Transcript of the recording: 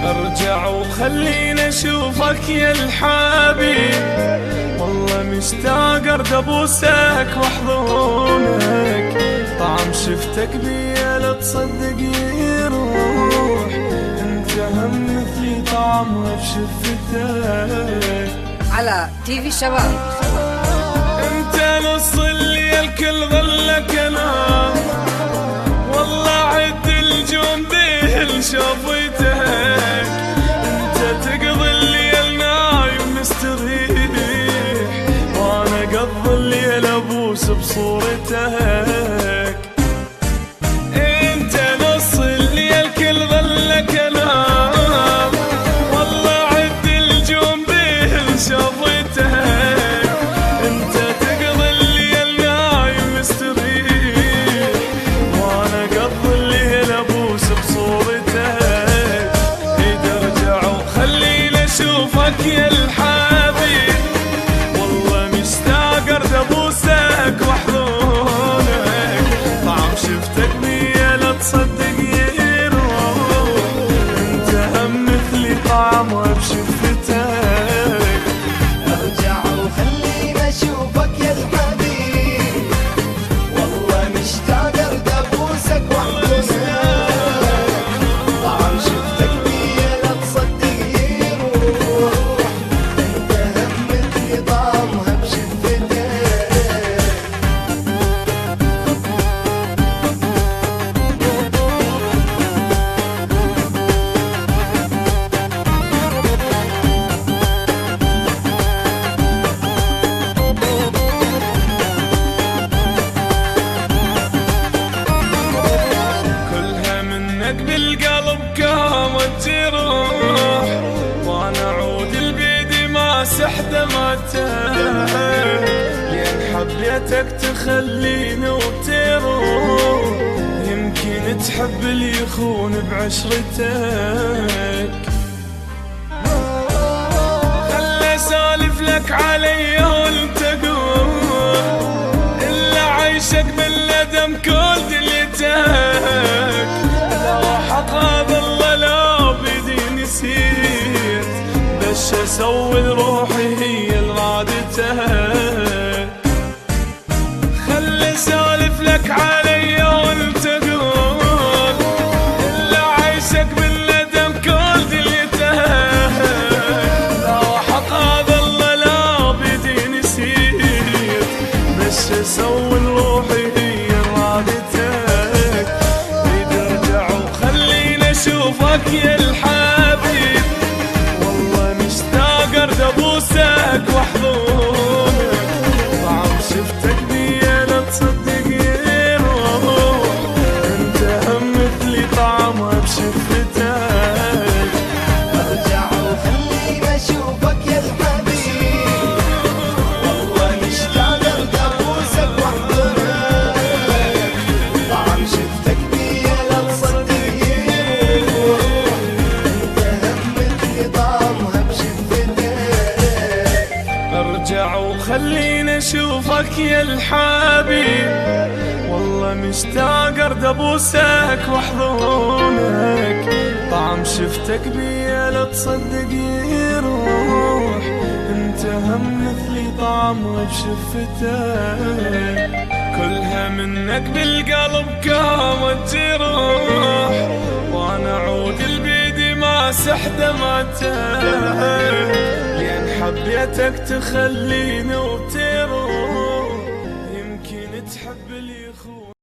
ارجع وخليني اشوفك يا الحبيب، والله مشتاق ارد ابوسك واحضنك، طعم شفتك بيا لا تصدق يروح، انت هم مثلي طعمها بشفتك. على TV شباب. انت نص اللي الكل ظلك انا، والله عد الجون به شافيتك، انت تقضي الليل نايم مستريح، وانا اقضي الليل ابوس بصورتك. انت نص اللي الكل ظلك انا، والله عد الجون به شافيتك، انت تقضي الليل نايم مستريح، وانا اقضي الليل ابوس بصورتك. اذا ارجع وخليني اشوفك يا الحبيب، والله مشتاق ارد ابوسك واحضنك، طعم شفتك بيا لا تصدق يروح، انت هم مثلي طعمها بشفتك. ارجع وخليني اشوفك يا الحبيب، والله مشتاق ارد ابوسك واحضنك، طعم شفتك بيا لا تصدق يروح، انت هم مثلي طعمها بشفتك. كلها منك بالقلب قامت تروح، وانا عود البيد ما سحدمتك، لين حبيتك تخليني وتروح، يمكن تحب اللي يخون بعشرتك. خلي اسولف لك علي وانت قول، الا عيشك بالندم كل دليتك، لو حق هذا الله لو بيدي نسيت، بس اسوي لروحي هي الغادتك. خلي اسولف لك علي وانت قول، الا عيشك بالندم كل دليتك، لو حق هذا الله لو بيدي نسيت، بس اسوي لروحي هي رادتك. اذا ارجع وخليني اشوفك يا الحبيب، والله مشتاق ارد ابوسك واحضنك، طعم شفتك بيا لا تصدق يروح، انت هم مثلي طعمها بشفتك. ارجع وخليني اشوفك يا الحبيب، والله مشتاق ارد ابوسك واحضنك، طعم شفتك بيا لا تصدق يروح، انت هم مثلي طعمها بشفتك. ارجع وخليني اشوفك يا الحبيب، والله مشتاق ارد ابوسك واحضنك، طعم شفتك بيا لا تصدق يروح، انت هم مثلي طعمها بشفتك. كلها منك بالقلب قامت تروح، وانا عود البيد ما سحدمتك، لين حبيتك تخليني وتروح، يمكن تحب اللي يخون